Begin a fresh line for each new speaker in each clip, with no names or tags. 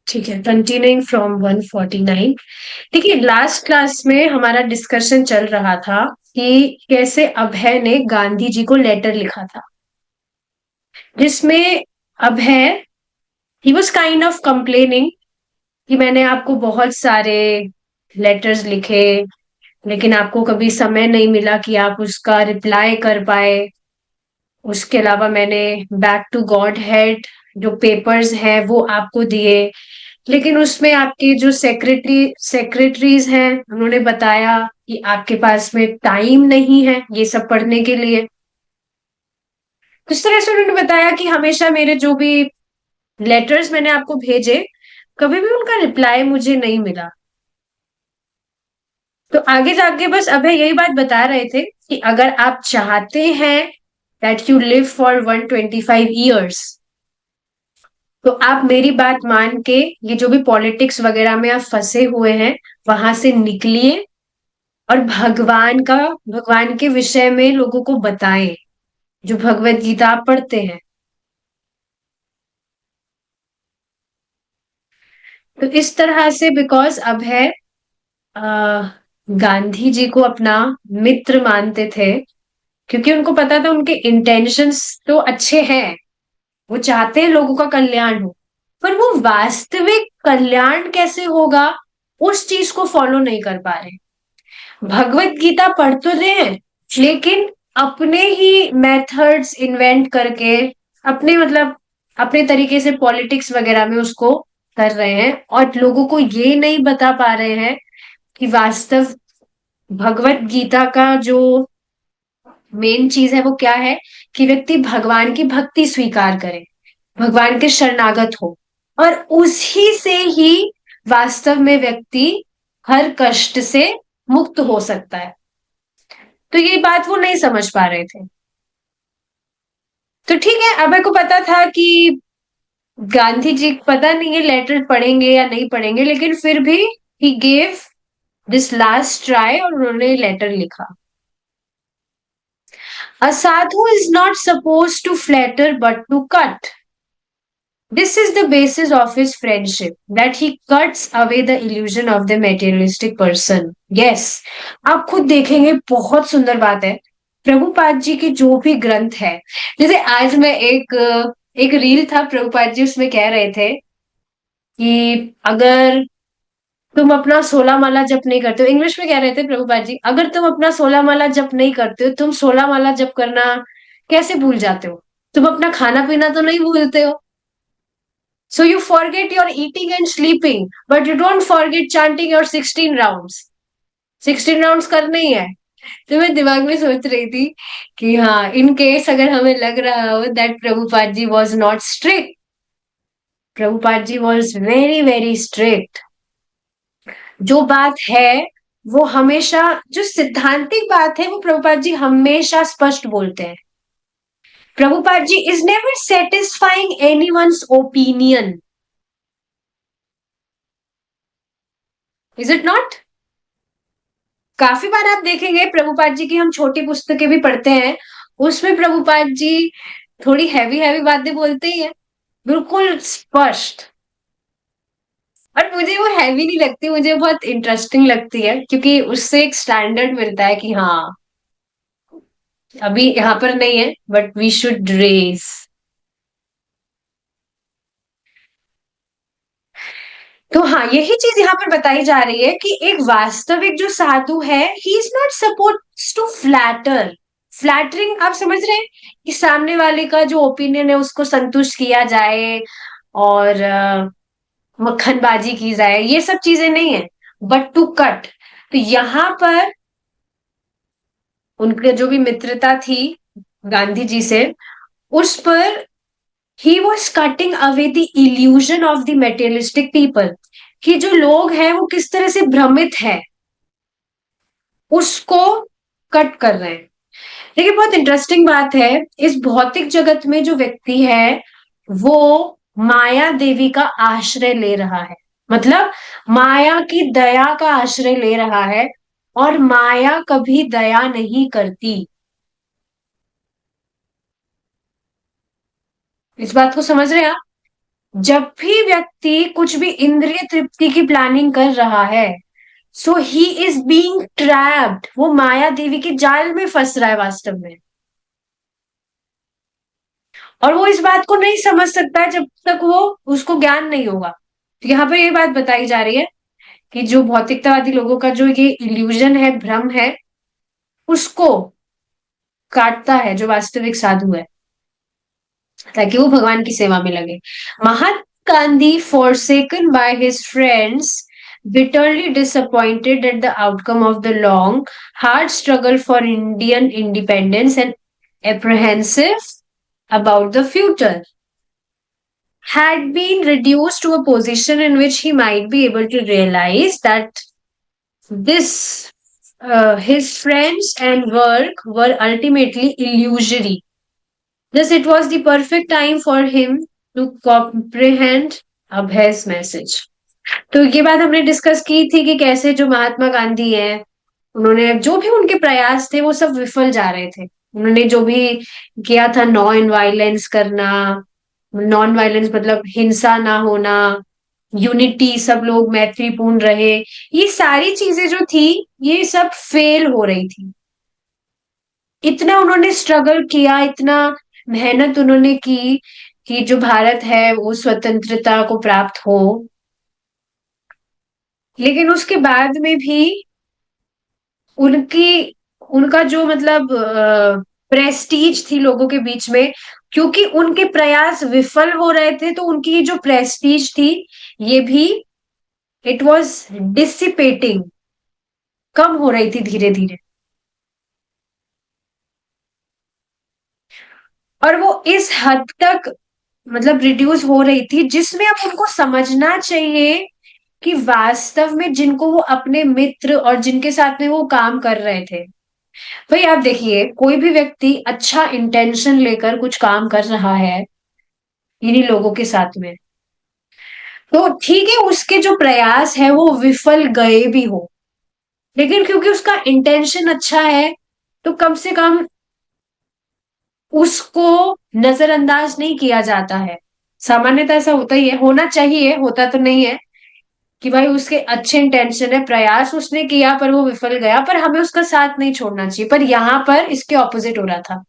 ठीक है, continuing from 149। देखिए, लास्ट क्लास में हमारा डिस्कशन चल रहा था कि कैसे अभय ने गांधी जी को लेटर लिखा था, जिसमें Abhay he was kind of complaining कि मैंने आपको बहुत सारे लेटर्स लिखे, लेकिन आपको कभी समय नहीं मिला कि आप उसका रिप्लाई कर पाए। उसके अलावा मैंने बैक टू गॉड हेड जो पेपर्स हैं वो आपको दिए, लेकिन उसमें आपके जो सेक्रेटरीज हैं उन्होंने बताया कि आपके पास में टाइम नहीं है ये सब पढ़ने के लिए। किस तरह से उन्होंने बताया कि हमेशा मेरे जो भी लेटर्स मैंने आपको भेजे, कभी भी उनका रिप्लाई मुझे नहीं मिला। तो आगे जाके बस अभय यही बात बता रहे थे कि अगर आप चाहते हैं that you live for 125 years, तो आप मेरी बात मान के ये जो भी पॉलिटिक्स वगैरह में आप फंसे हुए हैं वहां से निकलिए और भगवान के विषय में लोगों को बताएं, जो भगवत गीता आप पढ़ते हैं। तो इस तरह से बिकॉज अभय अ, गांधी जी को अपना मित्र मानते थे, क्योंकि उनको पता था उनके इंटेंशंस तो अच्छे हैं, वो चाहते हैं लोगों का कल्याण हो, पर वो वास्तविक कल्याण कैसे होगा उस चीज को फॉलो नहीं कर पा रहे। भगवत गीता पढ़ तो रहे हैं, लेकिन अपने ही मेथड्स इन्वेंट करके, अपने मतलब अपने तरीके से पॉलिटिक्स वगैरह में उसको कर रहे हैं, और लोगों को ये नहीं बता पा रहे हैं कि वास्तव भगवत गीता का जो मेन चीज है वो क्या है, कि व्यक्ति भगवान की भक्ति स्वीकार करे, भगवान के शरणागत हो, और उसी से ही वास्तव में व्यक्ति हर कष्ट से मुक्त हो सकता है। तो ये बात वो नहीं समझ पा रहे थे। तो ठीक है, अभय को पता था कि गांधी जी पता नहीं है लेटर पढ़ेंगे या नहीं पढ़ेंगे, लेकिन फिर भी he gave this last try और उन्होंने लेटर लिखा। A sadhu is not suppose to flatter but to cut. This is the basis of his friendship, that he cuts away the illusion of the materialistic person. Yes, आप खुद देखेंगे, बहुत सुंदर बात है। प्रभुपाद जी की जो भी ग्रंथ है, जैसे आज मैं एक रील था प्रभुपाद जी, उसमें कह रहे थे कि अगर तुम अपना 16 माला जप नहीं करते हो, इंग्लिश में कह रहे थे प्रभुपाद जी, अगर तुम अपना 16 माला जप नहीं करते हो, तुम 16 माला जप करना कैसे भूल जाते हो? तुम अपना खाना पीना तो नहीं भूलते हो? So you forget your eating and sleeping, but you don't forget chanting your 16 rounds. 16 rounds करने ही है। तो मैं दिमाग में सोच रही थी कि हाँ, इन केस अगर हमें लग रहा हो that Prabhupada ji was not strict, Prabhupada ji was very very strict. जो बात है वो हमेशा, जो सिद्धांतिक बात है वो प्रभुपाद जी हमेशा स्पष्ट बोलते हैं। Prabhupada ji is never satisfying anyone's opinion. Is it not? काफी बार आप देखेंगे प्रभुपाद जी की हम छोटी पुस्तकें भी पढ़ते हैं, उसमें प्रभुपाद जी थोड़ी हैवी हैवी बातें बोलते ही हैं, बिल्कुल स्पष्ट। और मुझे वो हैवी नहीं लगती, मुझे बहुत इंटरेस्टिंग लगती है, क्योंकि उससे एक स्टैंडर्ड मिलता है कि हाँ, अभी यहाँ पर नहीं है बट वी शुड रेज। तो हाँ, यही चीज यहाँ पर बताई जा रही है कि एक वास्तविक जो साधु है, he is not suppose to flatter. Flattering आप समझ रहे हैं, कि सामने वाले का जो ओपिनियन है उसको संतुष्ट किया जाए और मक्खनबाजी की जाए, ये सब चीजें नहीं है, बट टू कट। तो यहाँ पर उनके जो भी मित्रता थी गांधी जी से, उस पर he was cutting away the illusion of the materialistic people, कि जो लोग हैं वो किस तरह से भ्रमित है, उसको कट कर रहे हैं। देखिए, बहुत इंटरेस्टिंग बात है, इस भौतिक जगत में जो व्यक्ति है वो माया देवी का आश्रय ले रहा है, मतलब माया की दया का आश्रय ले रहा है, और माया कभी दया नहीं करती। इस बात को समझ रहे हैं आप? जब भी व्यक्ति कुछ भी इंद्रिय तृप्ति की प्लानिंग कर रहा है, सो ही इज बीइंग ट्रैप्ड, वो माया देवी के जाल में फंस रहा है वास्तव में। और वो इस बात को नहीं समझ सकता है जब तक वो उसको ज्ञान नहीं होगा। तो यहाँ पर ये बात बताई जा रही है कि जो भौतिकतावादी लोगों का जो ये इल्यूजन है, भ्रम है, उसको काटता है जो वास्तविक साधु है, ताकि वो भगवान की सेवा में लगे। Mahatma Gandhi, forsaken by his friends, bitterly disappointed at the outcome of the long, hard struggle for Indian independence and apprehensive about the future, had been reduced to a position in which he might be able to realize that this his friends and work were ultimately illusory. Thus, it was the perfect time for him to comprehend Abhay's message. तो ये बात हमने discuss की थी कि कैसे जो महात्मा गांधी हैं, उन्होंने जो भी उनके प्रयास थे वो सब विफल जा रहे थे। उन्होंने जो भी किया था, नॉन वायलेंस करना, नॉन वायलेंस मतलब हिंसा ना होना, यूनिटी, सब लोग मैत्रीपूर्ण रहे, ये सारी चीजें जो थी, ये सब फेल हो रही थी। इतना उन्होंने स्ट्रगल किया, इतना मेहनत उन्होंने की कि जो भारत है वो स्वतंत्रता को प्राप्त हो, लेकिन उसके बाद में भी उनकी उनका जो मतलब प्रेस्टीज थी लोगों के बीच में, क्योंकि उनके प्रयास विफल हो रहे थे, तो उनकी जो प्रेस्टीज थी, ये भी इट वॉज डिसिपेटिंग, कम हो रही थी धीरे धीरे। और वो इस हद तक मतलब रिड्यूस हो रही थी जिसमें अब उनको समझना चाहिए कि वास्तव में जिनको वो अपने मित्र और जिनके साथ में वो काम कर रहे थे, भाई आप देखिए, कोई भी व्यक्ति अच्छा इंटेंशन लेकर कुछ काम कर रहा है इन्हीं लोगों के साथ में, तो ठीक है, उसके जो प्रयास है वो विफल गए भी हो, लेकिन क्योंकि उसका इंटेंशन अच्छा है, तो कम से कम उसको नजरअंदाज नहीं किया जाता है। सामान्यतः ऐसा होता ही है, होना चाहिए, होता तो नहीं है कि भाई उसके अच्छे इंटेंशन है, प्रयास उसने किया पर वो विफल गया, पर हमें उसका साथ नहीं छोड़ना चाहिए। पर यहाँ पर इसके ऑपोजिट हो रहा था,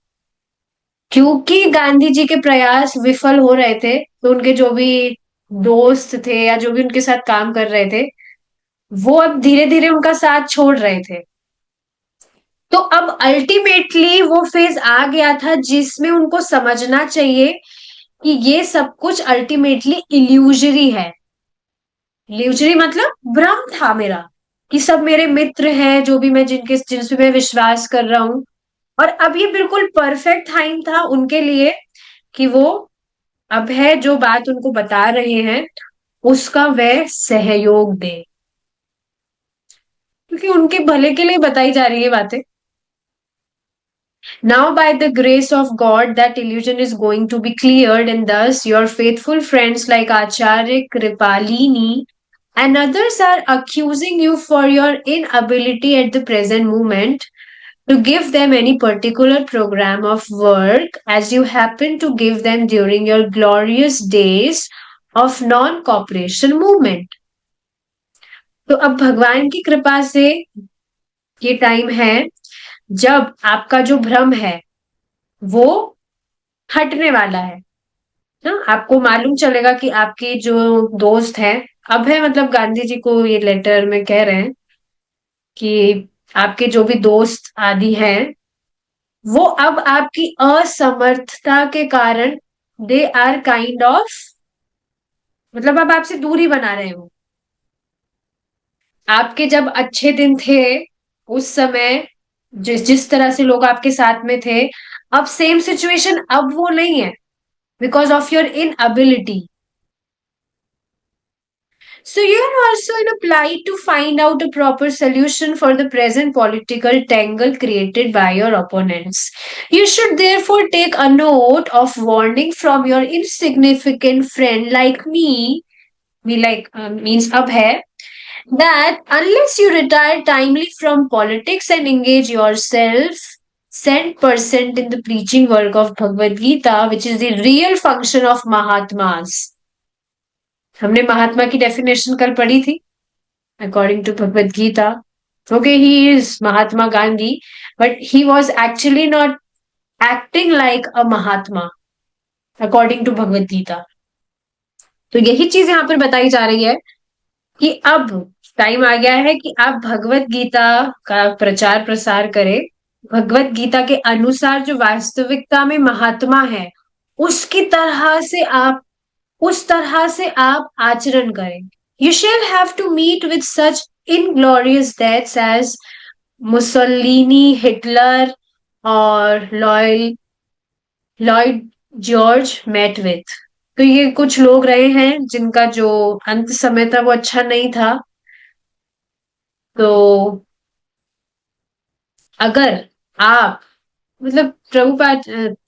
क्योंकि गांधी जी के प्रयास विफल हो रहे थे, तो उनके जो भी दोस्त थे या जो भी उनके साथ काम कर रहे थे, वो अब धीरे धीरे उनका साथ छोड़ रहे थे। तो अब अल्टीमेटली वो फेज आ गया था जिसमें उनको समझना चाहिए कि ये सब कुछ अल्टीमेटली इल्यूजरी है। इल्यूजरी मतलब भ्रम था मेरा, कि सब मेरे मित्र हैं, जो भी मैं जिनसे मैं विश्वास कर रहा हूं। और अब ये बिल्कुल परफेक्ट टाइम था उनके लिए कि वो अभय जो बात उनको बता रहे हैं उसका वह सहयोग दे, क्योंकि उनके भले के लिए बताई जा रही है बातें। Now, by the grace of God, that illusion is going to be cleared, and thus your faithful friends like Acharya Kripalini and others are accusing you for your inability at the present moment to give them any particular program of work as you happen to give them during your glorious days of non-cooperation movement. तो अब भगवान की कृपा से ये time है जब आपका जो भ्रम है वो हटने वाला है ना। आपको मालूम चलेगा कि आपके जो दोस्त हैं, अब है मतलब गांधी जी को ये लेटर में कह रहे हैं कि आपके जो भी दोस्त आदि हैं, वो अब आपकी असमर्थता के कारण दे आर काइंड ऑफ, मतलब अब आपसे दूरी बना रहे हो। आपके जब अच्छे दिन थे उस समय, जिस जिस तरह से लोग आपके साथ में थे, अब सेम सिचुएशन अब वो नहीं है, because of your inability. So you are also in a plight to find out a proper solution for the present political tangle created by your opponents. You should therefore take a note of warning from your insignificant friend like me like means Abhay, that unless you retire timely from politics and engage yourself 100% in the preaching work of Bhagavad Gita, which is the real function of Mahatmas, हमने महात्मा की definition कल पढ़ी थी, according to Bhagavad Gita. Okay, he is Mahatma Gandhi, but he was actually not acting like a Mahatma according to Bhagavad Gita. तो यही चीज यहाँ पर बताई जा रही है कि अब टाइम आ गया है कि आप भगवत गीता का प्रचार प्रसार करें. भगवत गीता के अनुसार जो वास्तविकता में महात्मा है, उसकी तरह से आप उस तरह से आप आचरण करें. You shall have to meet with such inglorious deaths as Mussolini, Hitler और लॉयड जॉर्ज मेट विथ. तो ये कुछ लोग रहे हैं जिनका जो अंत समय था वो अच्छा नहीं था. तो अगर आप, मतलब प्रभुपाद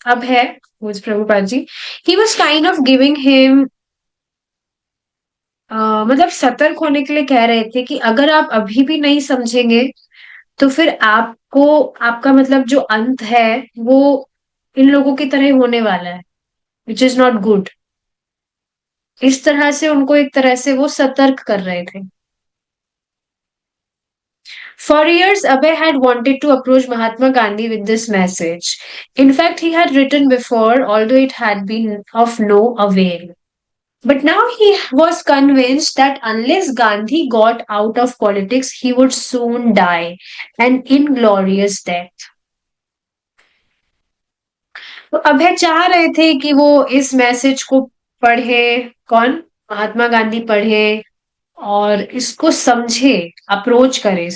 अब है, Prabhupada ji, he was kind of giving him, मतलब सतर्क होने के लिए कह रहे थे कि अगर आप अभी भी नहीं समझेंगे तो फिर आपको, आपका मतलब जो अंत है वो इन लोगों की तरह ही होने वाला है, विच इज नॉट गुड. इस तरह से उनको एक तरह से वो सतर्क कर रहे थे. For years, Abhay had wanted to approach Mahatma Gandhi with this message. In fact, he had written before, although it had been of no avail. But now he was convinced that unless Gandhi got out of politics, he would soon die an inglorious death. तो अभय चाह रहे थे कि वो इस message को पढ़े. कौन? महात्मा गांधी पढ़े और इसको समझे, अप्रोच करे.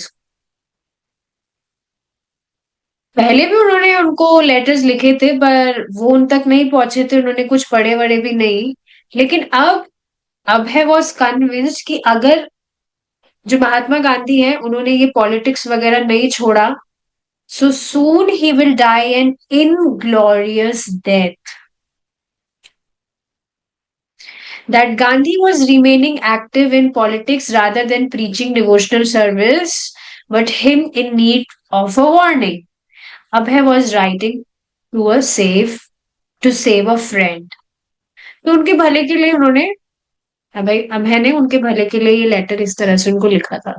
पहले भी उन्होंने उनको लेटर्स लिखे थे पर वो उन तक नहीं पहुंचे थे, उन्होंने कुछ पढ़े वढ़े भी नहीं. लेकिन अब है वॉज कन्विंस्ड कि अगर जो महात्मा गांधी हैं उन्होंने ये पॉलिटिक्स वगैरह नहीं छोड़ा, so soon he will die an inglorious death. That Gandhi was remaining active in politics rather than preaching devotional service, but him in need of a warning. Abhay was writing to a to save a friend. तो उनके भले के लिए उन्होंने, अभय ने उनके भले के लिए ये लेटर इस तरह से उनको लिखा था.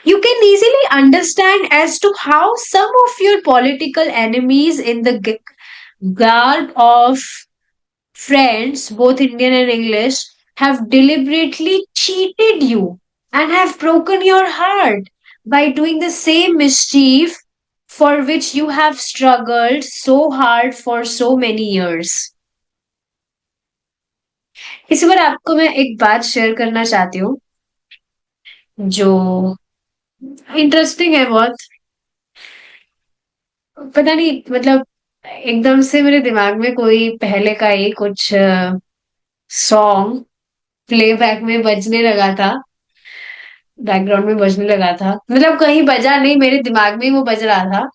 You can easily understand as to how some of your political enemies in the garb of friends, both Indian and English, have deliberately cheated you and have broken your heart by doing the same mischief for which you have struggled so hard for so many years. इस बार आपको मैं एक बात share करना चाहती हूँ जो interesting है बहुत. पता नहीं, मतलब एकदम से मेरे दिमाग में कोई पहले का ही कुछ सॉन्ग प्लेबैक में बजने लगा था, बैकग्राउंड में बजने लगा था, मतलब कहीं बजा नहीं, मेरे दिमाग में ही वो बज रहा था.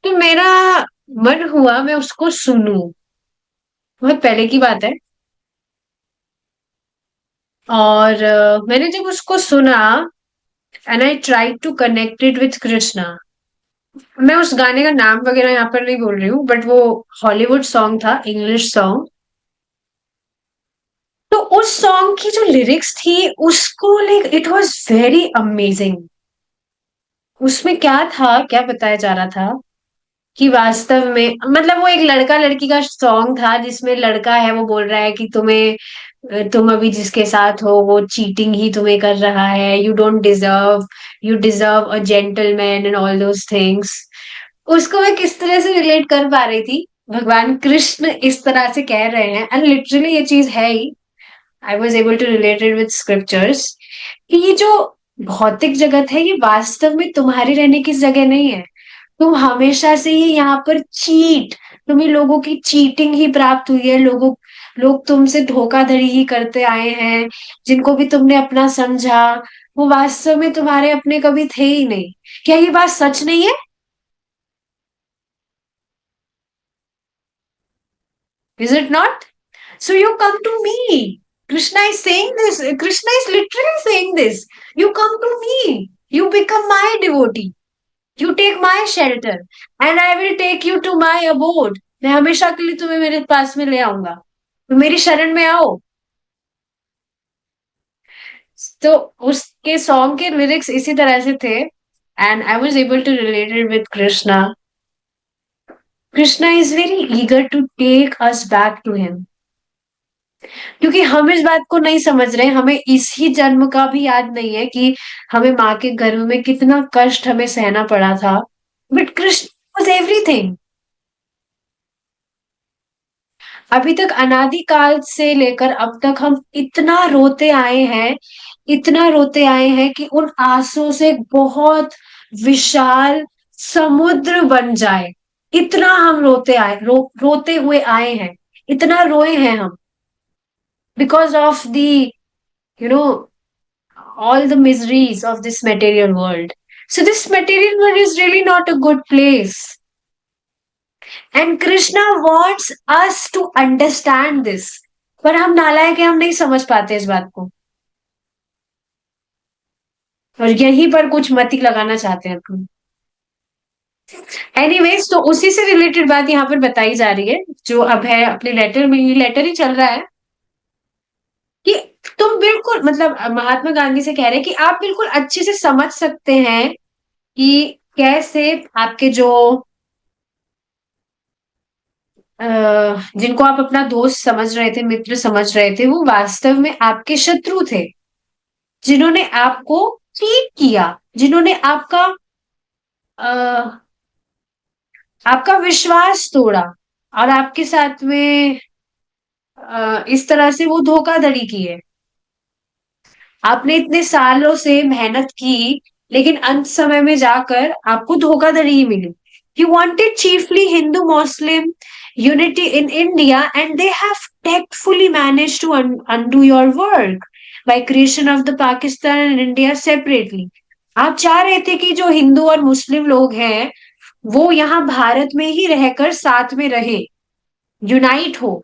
तो मेरा मन हुआ मैं उसको सुनूं. बहुत पहले की बात है. और मैंने जब उसको सुना, and I try to connect it with Krishna. मैं उस गाने का नाम वगैरह यहाँ पर नहीं बोल रही हूँ, बट वो हॉलीवुड सॉन्ग था, इंग्लिश सॉन्ग. तो उस सॉन्ग की जो लिरिक्स थी उसको, like it was very amazing. उसमें क्या था, क्या बताया जा रहा था कि वास्तव में, मतलब वो एक लड़का लड़की का सॉन्ग था जिसमें लड़का है वो बोल रहा है कि तुम अभी जिसके साथ हो वो चीटिंग ही तुम्हें कर रहा है, you deserve a gentleman and all those things. उसको मैं किस तरह से रिलेट कर पा रही थी. भगवान कृष्ण इस तरह से कह रहे हैं, एंड लिटरली ये चीज है ही. I was able to relate it with scriptures कि ये जो भौतिक जगत है ये वास्तव में तुम्हारी रहने की जगह नहीं है. तुम हमेशा से ही यहाँ पर तुम्हें लोगों की चीटिंग ही प्राप्त हुई है. लोग तुमसे धोखाधड़ी ही करते आए हैं. जिनको भी तुमने अपना समझा वो वास्तव में तुम्हारे अपने कभी थे ही नहीं. क्या ये बात सच नहीं है? Is it not? So you come to me. Krishna is saying this. Krishna is literally saying this. You come to me. You become my devotee. You take my shelter. And I will take you to my abode. मैं हमेशा के लिए तुम्हें मेरे पास में ले आऊंगा. तो मेरी शरण में आओ. तो उसके सॉन्ग के लिरिक्स इसी तरह से थे, and I was able to related with Krishna. Krishna is very eager to take us back to him. क्योंकि हम इस बात को नहीं समझ रहे, हमें इसी जन्म का भी याद नहीं है कि हमें माँ के गर्भ में कितना कष्ट हमें सहना पड़ा था. But Krishna was everything. अभी तक अनादि काल से लेकर अब तक हम इतना रोते आए हैं, इतना रोते आए हैं कि उन आंसुओं से बहुत विशाल समुद्र बन जाए. इतना हम रोते आए, रोते हुए आए हैं, इतना रोए हैं हम, because of the, you know, all the miseries of this material world. So this material world is really not a good place. And Krishna wants us to understand this. पर हम नालायक हैं, हम नहीं समझ पाते इस बात को. और यहीं पर कुछ मति लगाना चाहते हैं अपन. एनीवेज, तो उसी से रिलेटेड बात यहाँ पर बताई जा रही है, जो अब है अपने लेटर में, ये लेटर ही चल रहा है कि तुम बिल्कुल, मतलब महात्मा गांधी से कह रहे हैं कि आप बिल्कुल अच्छे से समझ सकते हैं कि कैसे आपके जो जिनको आप अपना दोस्त समझ रहे थे, मित्र समझ रहे थे, वो वास्तव में आपके शत्रु थे, जिन्होंने आपको चीट किया, जिन्होंने अ, आपका विश्वास तोड़ा, और आपके साथ में इस तरह से वो धोखाधड़ी की है. आपने इतने सालों से मेहनत की, लेकिन अंत समय में जाकर आपको धोखाधड़ी ही मिली. You wanted chiefly Hindu Muslim unity in India, and they have tactfully managed to undo your work by creation of the Pakistan and India separately. आप चाह रहे थे कि जो हिंदू और मुस्लिम लोग हैं वो यहाँ भारत में ही रहकर साथ में रहे, यूनाइट हो.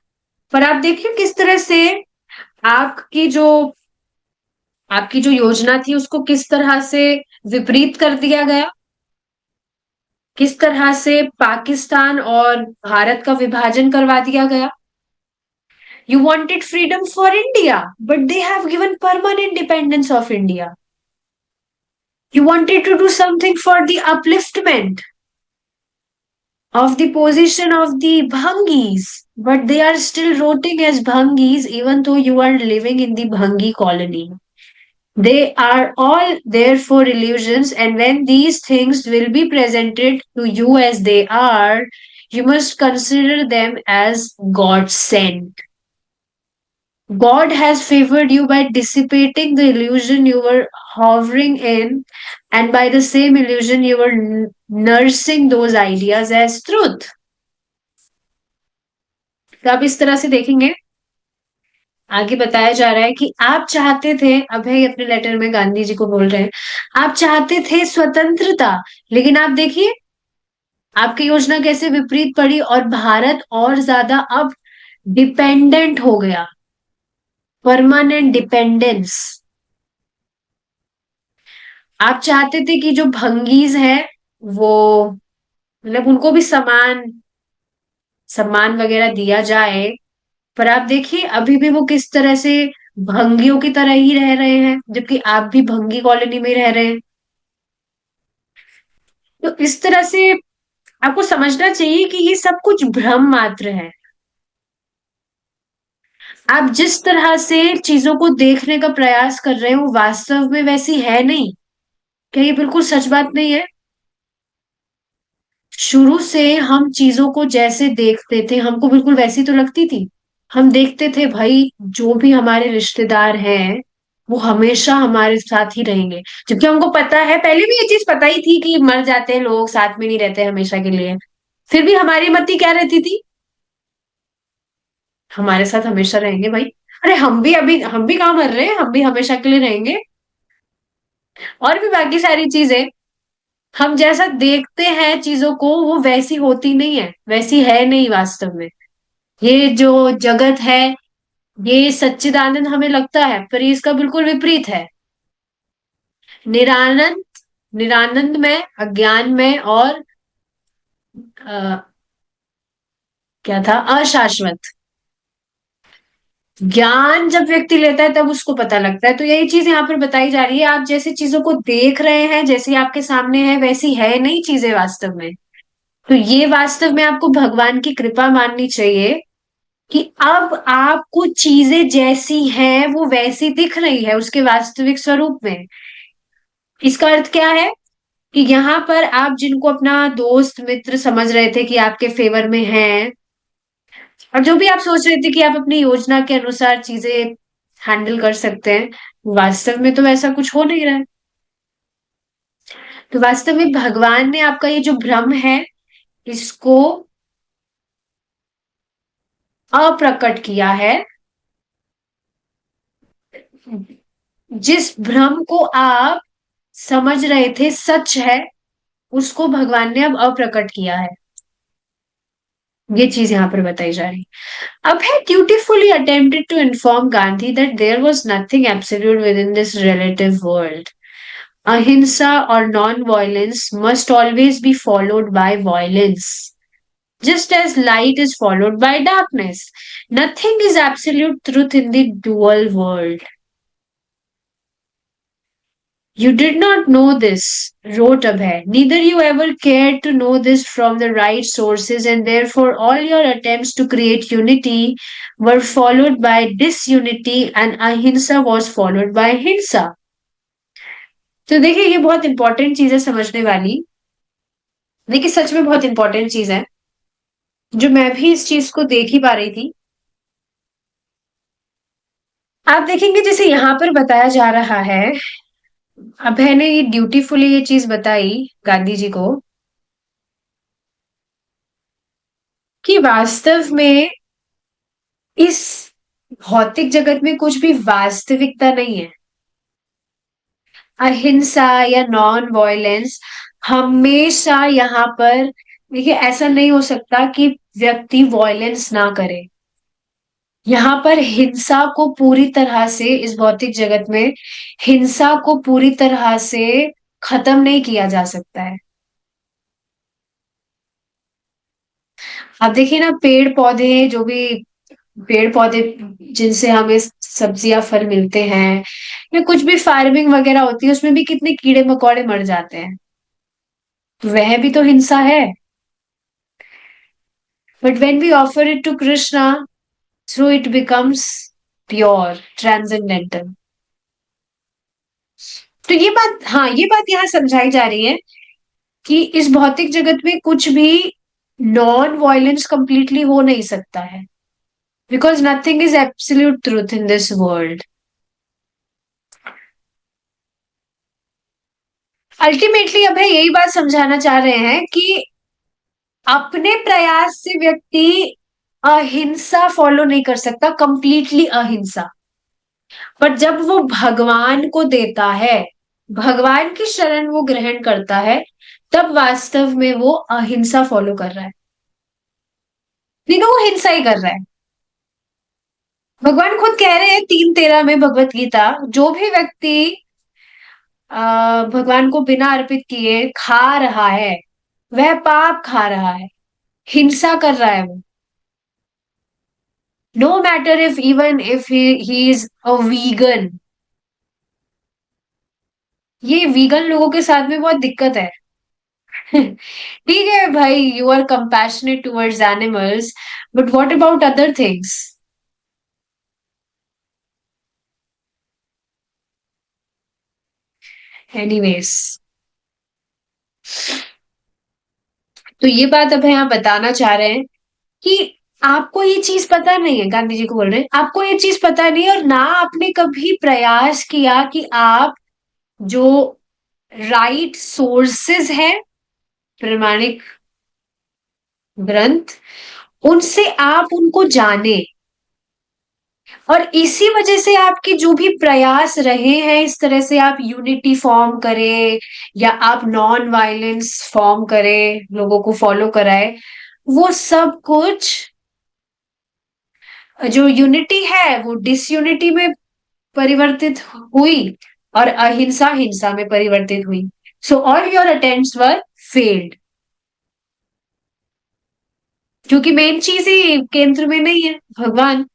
पर आप देखिए किस तरह से आपकी जो आपकी जो योजना थी उसको किस तरह से विपरीत कर दिया गया, किस तरह से पाकिस्तान और भारत का विभाजन करवा दिया गया. You wanted freedom for India, but they have given permanent dependence of India. You wanted to do something for the upliftment of the position of the Bhangis, but they are still voting as Bhangis even though you are living in the Bhangi colony. They are all there for illusions, and when these things will be presented to you as they are, you must consider them as God sent. God has favored you by dissipating the illusion you were hovering in, and by the same illusion you were nursing those ideas as truth. तो आप इस तरह से देखेंगे, आगे बताया जा रहा है कि आप चाहते थे, अभय अपने लेटर में गांधी जी को बोल रहे हैं, आप चाहते थे स्वतंत्रता, लेकिन आप देखिए आपकी योजना कैसे विपरीत पड़ी, और भारत और ज्यादा अब डिपेंडेंट हो गया. Permanent dependence. आप चाहते थे कि जो भंगीज है वो, मतलब उनको भी समान सम्मान वगैरह दिया जाए, पर आप देखिए अभी भी वो किस तरह से भंगियों की तरह ही रह रहे हैं, जबकि आप भी भंगी कॉलोनी में रह रहे हैं. तो इस तरह से आपको समझना चाहिए कि ये सब कुछ भ्रम मात्र है. आप जिस तरह से चीजों को देखने का प्रयास कर रहे हो वो वास्तव में वैसी है नहीं. क्या ये बिल्कुल सच बात नहीं है? शुरू से हम चीजों को जैसे देखते थे हमको बिल्कुल वैसी तो लगती थी. हम देखते थे भाई जो भी हमारे रिश्तेदार हैं वो हमेशा हमारे साथ ही रहेंगे, जबकि हमको पता है, पहले भी ये चीज पता ही थी कि मर जाते हैं लोग, साथ में नहीं रहते हमेशा के लिए. फिर भी हमारी मति क्या रहती थी, हमारे साथ हमेशा रहेंगे भाई. अरे हम भी कहाँ मर रहे हैं, हम भी हमेशा के लिए रहेंगे. और भी बाकी सारी चीजें, हम जैसा देखते हैं चीजों को वो वैसी होती नहीं है, वैसी है नहीं वास्तव में. ये जो जगत है, ये सच्चिदानंद हमें लगता है, पर ये इसका बिल्कुल विपरीत है. निरानंद, निरानंद में, अज्ञान में, और क्या था, अशाश्वत. ज्ञान जब व्यक्ति लेता है तब उसको पता लगता है। तो यही चीज यहाँ पर बताई जा रही है, आप जैसे चीजों को देख रहे हैं, जैसी आपके सामने है वैसी है नहीं चीजें वास्तव में। तो ये वास्तव में आपको भगवान की कृपा माननी चाहिए कि अब आपको चीजें जैसी हैं वो वैसी दिख रही है उसके वास्तविक स्वरूप में। इसका अर्थ क्या है कि यहाँ पर आप जिनको अपना दोस्त मित्र समझ रहे थे कि आपके फेवर में हैं, और जो भी आप सोच रहे थे कि आप अपनी योजना के अनुसार चीजें हैंडल कर सकते हैं, वास्तव में तो ऐसा कुछ हो नहीं रहा है। तो वास्तव में भगवान ने आपका ये जो भ्रम है इसको अप्रकट किया है। जिस भ्रम को आप समझ रहे थे सच है, उसको भगवान ने अब अप्रकट किया है। ये चीज यहाँ पर बताई जा रही है। अब है dutifully attempted to inform Gandhi that there was nothing absolute within this relative world. Ahimsa or non-violence must always be followed by violence, just as light is followed by darkness. Nothing is absolute truth in the dual world. You did not know this, wrote Abhay. Neither you ever cared to know this from the right sources, and therefore all your attempts to create unity were followed by disunity, and ahimsa was followed by hinsa. तो देखिए ये बहुत important चीज है समझने वाली। देखिए सच में बहुत इंपॉर्टेंट चीज है, जो मैं भी इस चीज को देख ही पा रही थी। आप देखेंगे जैसे यहाँ पर बताया जा रहा है, अभय ने ये ड्यूटीफुली ये चीज बताई गांधी जी को कि वास्तव में इस भौतिक जगत में कुछ भी वास्तविकता नहीं है। अहिंसा या नॉन वायलेंस हमेशा यहाँ पर, देखिए ऐसा नहीं हो सकता कि व्यक्ति वायलेंस ना करे। यहाँ पर हिंसा को पूरी तरह से, इस भौतिक जगत में हिंसा को पूरी तरह से खत्म नहीं किया जा सकता है। आप देखिए ना, पेड़ पौधे जो भी पेड़ पौधे जिनसे हमें सब्जियां फल मिलते हैं, या कुछ भी फार्मिंग वगैरह होती है उसमें भी कितने कीड़े मकोड़े मर जाते हैं, तो वह भी तो हिंसा है। But when we offer it to Krishna, through it becomes pure transcendental. तो ये बात, हाँ ये बात यहाँ समझाई जा रही है कि इस भौतिक जगत में कुछ भी नॉन वायलेंस कंप्लीटली हो नहीं सकता है, because nothing is absolute truth in this world. Ultimately अब है यही बात समझाना चाह रहे हैं कि अपने प्रयास से व्यक्ति अहिंसा फॉलो नहीं कर सकता, कंप्लीटली अहिंसा। पर जब वो भगवान को देता है, भगवान की शरण वो ग्रहण करता है, तब वास्तव में वो अहिंसा फॉलो कर रहा है, नहीं तो वो हिंसा ही कर रहा है। भगवान खुद कह रहे हैं 3:13 में भगवत गीता, जो भी व्यक्ति भगवान को बिना अर्पित किए खा रहा है वह पाप खा रहा है, हिंसा कर रहा है वो। No matter if even if he is a vegan. ये वीगन लोगों के साथ में बहुत दिक्कत है। ठीक है भाई, you are compassionate towards animals, but what about other things. Anyways, तो ये बात अब यहाँ बताना चाह रहे हैं कि आपको ये चीज पता नहीं है, गांधी जी को बोल रहे हैं आपको ये चीज पता नहीं है, और ना आपने कभी प्रयास किया कि आप जो राइट सोर्सेस हैं, प्रमाणिक ग्रंथ, उनसे आप उनको जाने। और इसी वजह से आपके जो भी प्रयास रहे हैं इस तरह से आप यूनिटी फॉर्म करें या आप नॉन वायलेंस फॉर्म करें, लोगों को फॉलो कराए, वो सब कुछ जो यूनिटी है वो डिसयूनिटी में परिवर्तित हुई, और अहिंसा हिंसा में परिवर्तित हुई। So all your attempts were failed, क्योंकि मेन चीज ही केंद्र में नहीं है भगवान।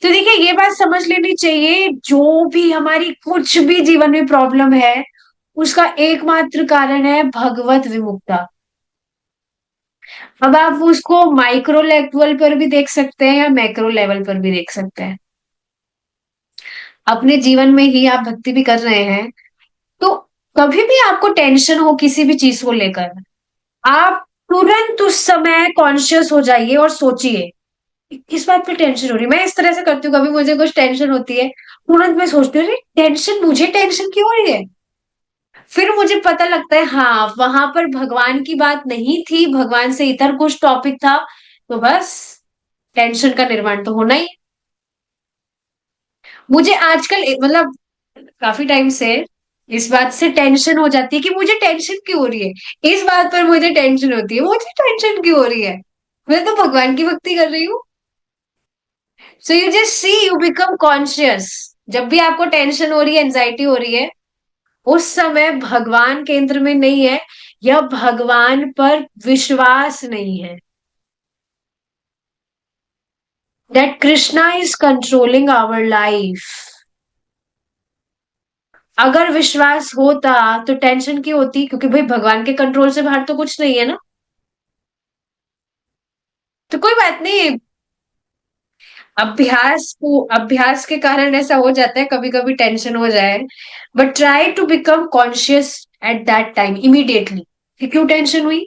तो देखिए ये बात समझ लेनी चाहिए, जो भी हमारी कुछ भी जीवन में प्रॉब्लम है, उसका एकमात्र कारण है भगवत विमुखता। अब आप उसको माइक्रो लेवल पर भी देख सकते हैं या मैक्रो लेवल पर भी देख सकते हैं। अपने जीवन में ही आप भक्ति भी कर रहे हैं, तो कभी भी आपको टेंशन हो किसी भी चीज को लेकर, आप तुरंत उस समय कॉन्शियस हो जाइए और सोचिए किस बात पे टेंशन हो रही है। मैं इस तरह से करती हूँ, कभी मुझे कुछ टेंशन होती है, तुरंत मैं सोचती हूँ, अरे टेंशन, मुझे टेंशन क्यों हो रही है। फिर मुझे पता लगता है हाँ वहां पर भगवान की बात नहीं थी, भगवान से इतर कुछ टॉपिक था। तो बस टेंशन का निर्माण तो होना ही है। मुझे आजकल मतलब काफी टाइम से इस बात से टेंशन हो जाती है कि मुझे टेंशन क्यों हो रही है, इस बात पर मुझे टेंशन होती है, मुझे टेंशन क्यों हो रही है, मैं तो भगवान की भक्ति कर रही हूँ। So you just see, you become conscious. जब भी आपको टेंशन हो रही है, एंजाइटी हो रही है, उस समय भगवान केंद्र में नहीं है, या भगवान पर विश्वास नहीं है, that Krishna is controlling our life. अगर विश्वास होता तो टेंशन क्यों होती, क्योंकि भाई भगवान के कंट्रोल से बाहर तो कुछ नहीं है ना। तो कोई बात नहीं, अभ्यास के कारण ऐसा हो जाता है, कभी कभी टेंशन हो जाए, but try to become conscious at that time immediately कि क्यों टेंशन हुई।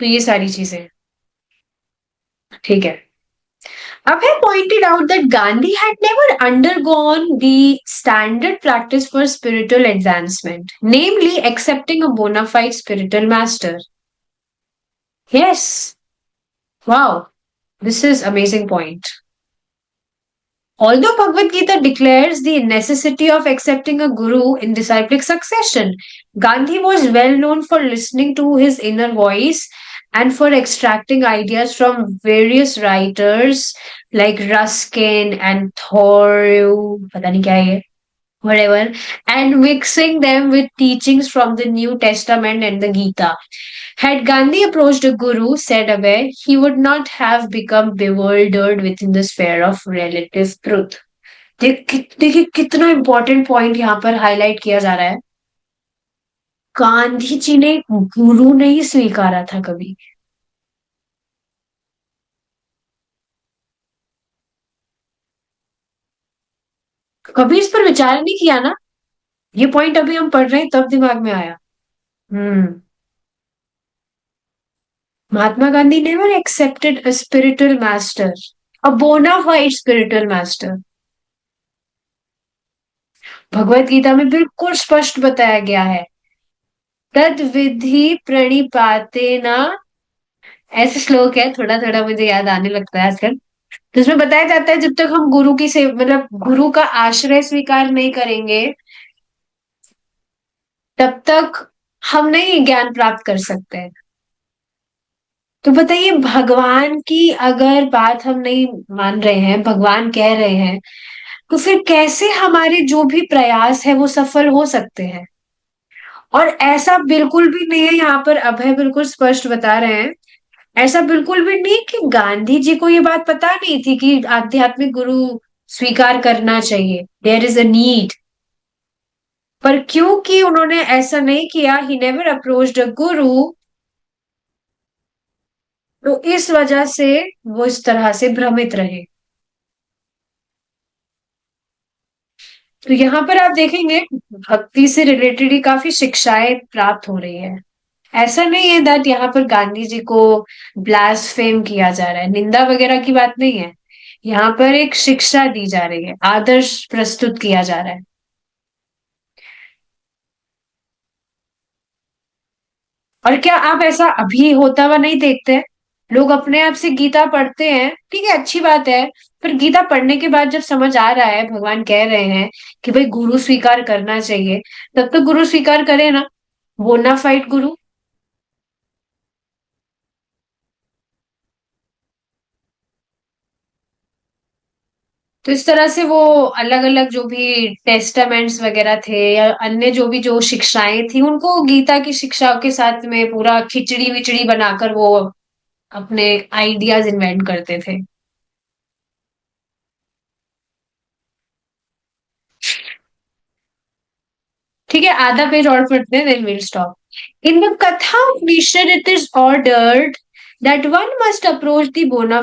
तो ये सारी चीजें हैं। ठीक है। Abhay pointed out that Gandhi had never undergone the standard practice for spiritual advancement, namely accepting a bona fide spiritual master. Yes. Wow. This is amazing point. Although Bhagavad Gita declares the necessity of accepting a guru in disciplic succession, Gandhi was well known for listening to his inner voice and for extracting ideas from various writers like Ruskin and Thoreau, पता नहीं क्या है ये, whatever, and mixing them with teachings from the New Testament and the Gita. Had Gandhi approached a guru, said Abhay, he would not have become bewildered within the sphere of relative truth. देखिए कितना important point यहाँ पर highlight किया जा रहा है। गांधी जी ने गुरु नहीं स्वीकारा था कभी। कभी इस पर विचार नहीं किया ना। ये पॉइंट अभी हम पढ़ रहे हैं तब दिमाग में आया। Hmm. Mahatma Gandhi never accepted a spiritual master, a bona fide spiritual master. Bhagavad Gita में बिल्कुल स्पष्ट बताया गया है, तद विधि प्रणिपाते ना, ऐसे श्लोक है, थोड़ा थोड़ा मुझे याद आने लगता है आजकल। तो इसमें बताया जाता है जब तक हम गुरु की से मतलब गुरु का आश्रय स्वीकार नहीं करेंगे, तब तक हम नहीं ज्ञान प्राप्त कर सकते हैं। तो बताइए भगवान की अगर बात हम नहीं मान रहे हैं, भगवान कह रहे हैं, तो फिर कैसे हमारे जो भी प्रयास है वो सफल हो सकते हैं। और ऐसा बिल्कुल भी नहीं है, यहाँ पर अभय बिल्कुल स्पष्ट बता रहे हैं, ऐसा बिल्कुल भी नहीं कि गांधी जी को ये बात पता नहीं थी कि आध्यात्मिक गुरु स्वीकार करना चाहिए, देयर इज अ नीड। पर क्योंकि उन्होंने ऐसा नहीं किया, ही नेवर अप्रोच्ड अ गुरु, तो इस वजह से वो इस तरह से भ्रमित रहे। तो यहाँ पर आप देखेंगे भक्ति से रिलेटेड ही काफी शिक्षाएं प्राप्त हो रही है। ऐसा नहीं है दैट यहाँ पर गांधी जी को ब्लास्फेम किया जा रहा है, निंदा वगैरह की बात नहीं है। यहाँ पर एक शिक्षा दी जा रही है, आदर्श प्रस्तुत किया जा रहा है। और क्या आप ऐसा अभी होता हुआ नहीं देखते हैं? लोग अपने आप से गीता पढ़ते हैं, ठीक है अच्छी बात है, पर गीता पढ़ने के बाद जब समझ आ रहा है भगवान कह रहे हैं कि भाई गुरु स्वीकार करना चाहिए, तब तो गुरु स्वीकार करें ना, बोनाफाइड गुरु। तो इस तरह से वो अलग अलग जो भी टेस्टामेंट्स वगैरह थे या अन्य जो भी जो शिक्षाएं थी उनको गीता की शिक्षाओं के साथ में पूरा खिचड़ी विचड़ी बनाकर वो अपने आइडियाज इन्वेंट करते थे। ठीक है, आधा पेज और पढ़ते हैं, then will stop. In the Katha Upanishad it is ordered that one must approach the bona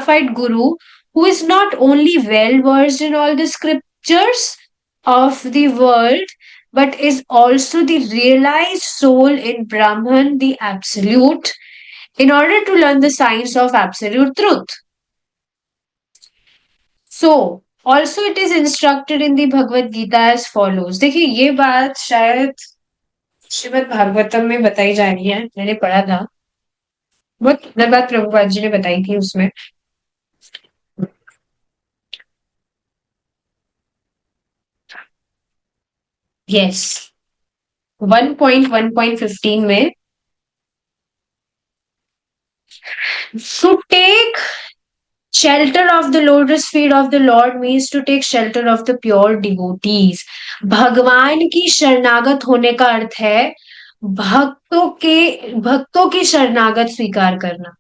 fide guru who is not only well versed in all the scriptures of the world but is also the realized soul in Brahman, the absolute, in order to learn the science of absolute truth. So, also it is instructed in the Bhagavad Gita as follows. देखिए ये बात शायद श्रीमद् भागवतम में बताई जा रही है, मैंने पढ़ा था। बहुत सुंदर बात प्रभुपाद जी ने बताई थी उसमें। यस, 1.1.15 में to take shelter of the lotus feet of the Lord means to take shelter of the pure devotees. भगवान की शरणागत होने का अर्थ है भक्तों की शरणागत स्वीकार करना,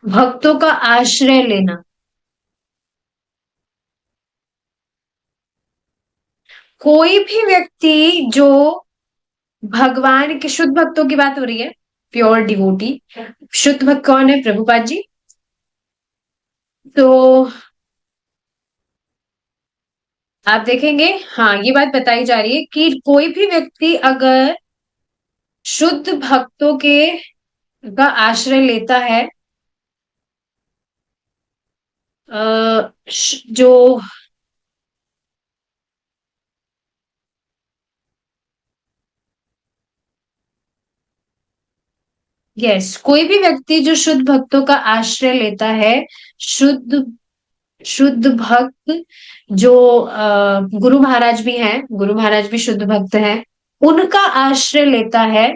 भक्तों का आश्रय लेना। कोई भी व्यक्ति जो भगवान के शुद्ध भक्तों की बात हो रही है, प्योर डिवोटी। शुद्ध भक्त कौन है? प्रभुपाद जी। तो आप देखेंगे, हाँ ये बात बताई जा रही है कि कोई भी व्यक्ति अगर शुद्ध भक्तों के का आश्रय लेता है, जो यस, कोई भी व्यक्ति जो शुद्ध भक्तों का आश्रय लेता है, शुद्ध शुद्ध भक्त जो गुरु महाराज भी हैं, गुरु महाराज भी शुद्ध भक्त हैं, उनका आश्रय लेता है,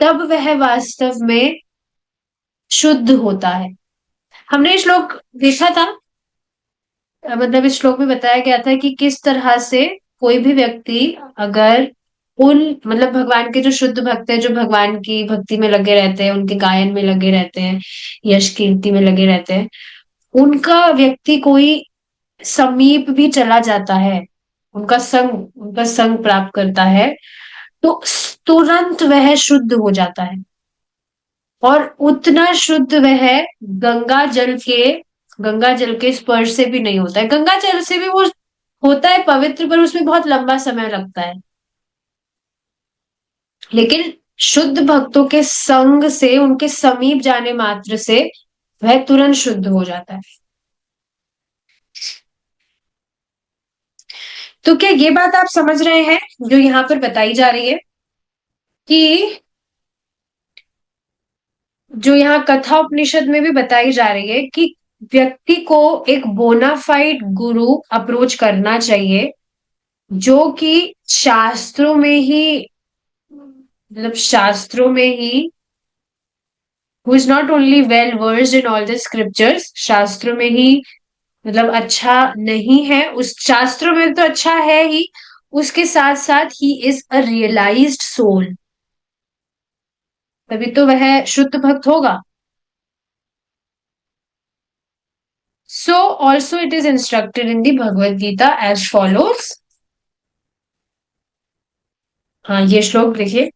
तब वह वास्तव में शुद्ध होता है। हमने श्लोक देखा था, मतलब इस श्लोक में बताया गया था कि किस तरह से कोई भी व्यक्ति अगर उन मतलब भगवान के जो शुद्ध भक्त है, जो भगवान की भक्ति में लगे रहते हैं, उनके गायन में लगे रहते हैं, यश कीर्ति में लगे रहते हैं, उनका व्यक्ति कोई समीप भी चला जाता है, उनका संग प्राप्त करता है, तो तुरंत वह शुद्ध हो जाता है। और उतना शुद्ध वह गंगा जल के गंगा जल के स्पर्श से भी नहीं होता है। गंगा जल से भी वो होता है पवित्र, पर उसमें बहुत लंबा समय लगता है। लेकिन शुद्ध भक्तों के संग से, उनके समीप जाने मात्र से वह तुरंत शुद्ध हो जाता है। तो क्या ये बात आप समझ रहे हैं जो यहाँ पर बताई जा रही है कि जो यहाँ कथा उपनिषद में भी बताई जा रही है कि व्यक्ति को एक बोनाफाइड गुरु अप्रोच करना चाहिए, जो कि शास्त्रों में ही मतलब शास्त्रों में he who is not only well versed in all the scriptures, शास्त्रों में ही मतलब अच्छा नहीं है, उस शास्त्रों में तो अच्छा है ही, उसके साथ साथ he is a realised soul, तभी तो वह शुद्ध भक्त होगा। So also it is instructed in the Bhagavad Gita as follows. हाँ ये श्लोक देखिए।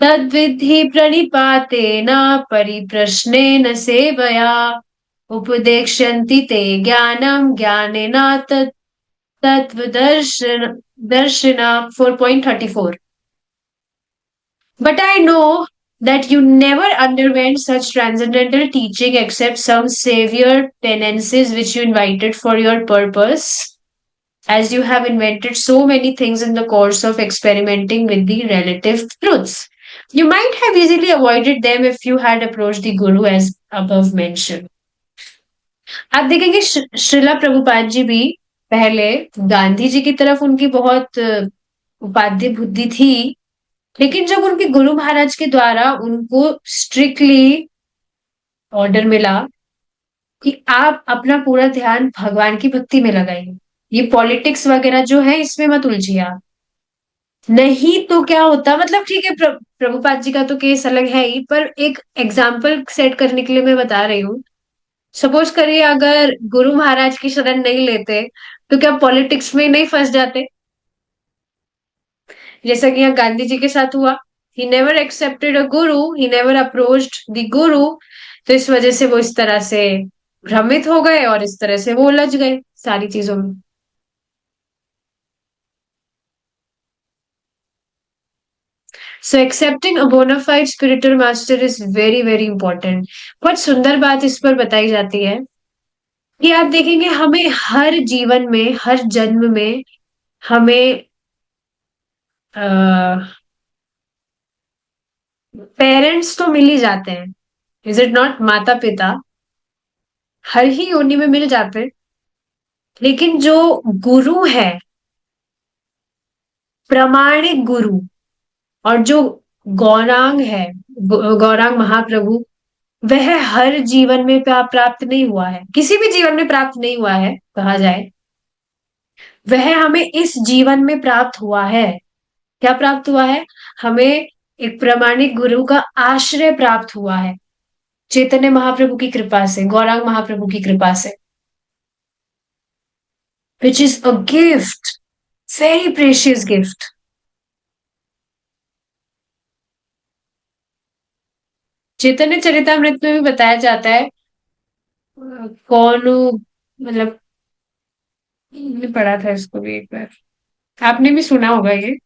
तद्विद्धि प्रणिपातेन परिप्रश्नेन सेवया उपदेक्ष्यन्ति ते ज्ञानं ज्ञानेन तत्त्वदर्शन दर्शिना 4.34। But I know that you never underwent such transcendental teaching except some savior penances which you invited for your purpose, as you have invented so many things in the course of experimenting with the relative truths. You might have easily avoided them if you had approached the Guru as above mentioned. आप देखेंगे श्रीला प्रभुपाद जी भी पहले गांधी जी की तरफ उनकी बहुत उपाध्य बुद्धि थी, लेकिन जब उनके गुरु महाराज के द्वारा उनको स्ट्रिक्टली ऑर्डर मिला कि आप अपना पूरा ध्यान भगवान की भक्ति में लगाइए। ये पॉलिटिक्स वगैरह जो है इसमें मत उलझिए आप। नहीं तो क्या होता, मतलब ठीक है, प्रभुपाद जी का तो केस अलग है ही, पर एक एग्जाम्पल सेट करने के लिए मैं बता रही हूँ। सपोज करिए अगर गुरु महाराज की शरण नहीं लेते तो क्या पॉलिटिक्स में नहीं फंस जाते, जैसा कि यहाँ गांधी जी के साथ हुआ। He never accepted a Guru, he never approached the गुरु। तो इस वजह से वो इस तरह से भ्रमित हो गए और इस तरह से वो उलझ गए सारी चीजों में। So accepting a bona fide spiritual master is very very important. बहुत सुंदर बात इस पर बताई जाती है कि आप देखेंगे हमें हर जीवन में, हर जन्म में हमें पेरेंट्स तो मिल ही जाते हैं, इज इट नॉट, माता पिता हर ही योनि में मिल जाते हैं। लेकिन जो गुरु है, प्रामाणिक गुरु, और जो गौरांग है, गौरांग महाप्रभु, वह हर जीवन में प्राप्त नहीं हुआ है, किसी भी जीवन में प्राप्त नहीं हुआ है कहा जाए। वह हमें इस जीवन में प्राप्त हुआ है। क्या प्राप्त हुआ है? हमें एक प्रामाणिक गुरु का आश्रय प्राप्त हुआ है, चैतन्य महाप्रभु की कृपा से, गौरांग महाप्रभु की कृपा से, which is a gift, very precious gift. Chaitanya Charitamrita में भी बताया जाता है, कौन, मतलब मैंने पढ़ा था इसको भी एक बार, आपने भी सुना होगा ये,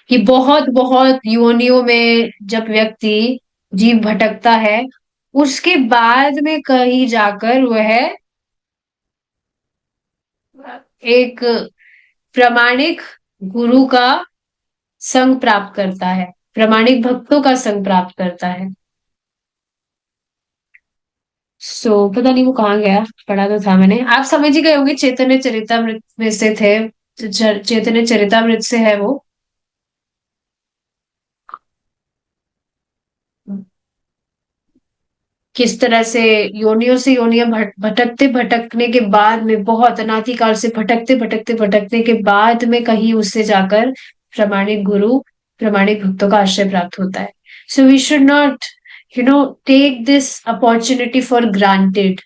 कि बहुत बहुत योनियों में जब व्यक्ति, जीव भटकता है, उसके बाद में कहीं जाकर वह एक प्रामाणिक गुरु का संग प्राप्त करता है, प्रामाणिक भक्तों का संग प्राप्त करता है। पता नहीं वो कहाँ गया, पढ़ा तो था मैंने, आप समझ ही गए होंगे, चैतन्य चरितमृत में से थे, चैतन्य चरितमृत से है वो। किस तरह से योनियां भटकते भटकने के बाद में, बहुत अनादिकाल से भटकते भटकते भटकने के बाद में कहीं उससे जाकर प्रामाणिक गुरु, प्रामाणिक भक्तों का आश्रय प्राप्त होता है। So we should not, take this opportunity for granted.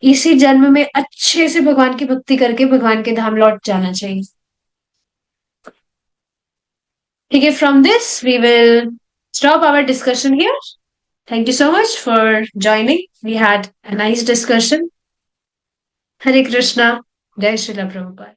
इसी जन्म में अच्छे से भगवान की भक्ति करके भगवान के धाम लौट जाना चाहिए। ठीक है, from this we will stop our discussion here. Thank you so much for joining. We had a nice discussion. Hare Krishna. Jai Srila Prabhupada.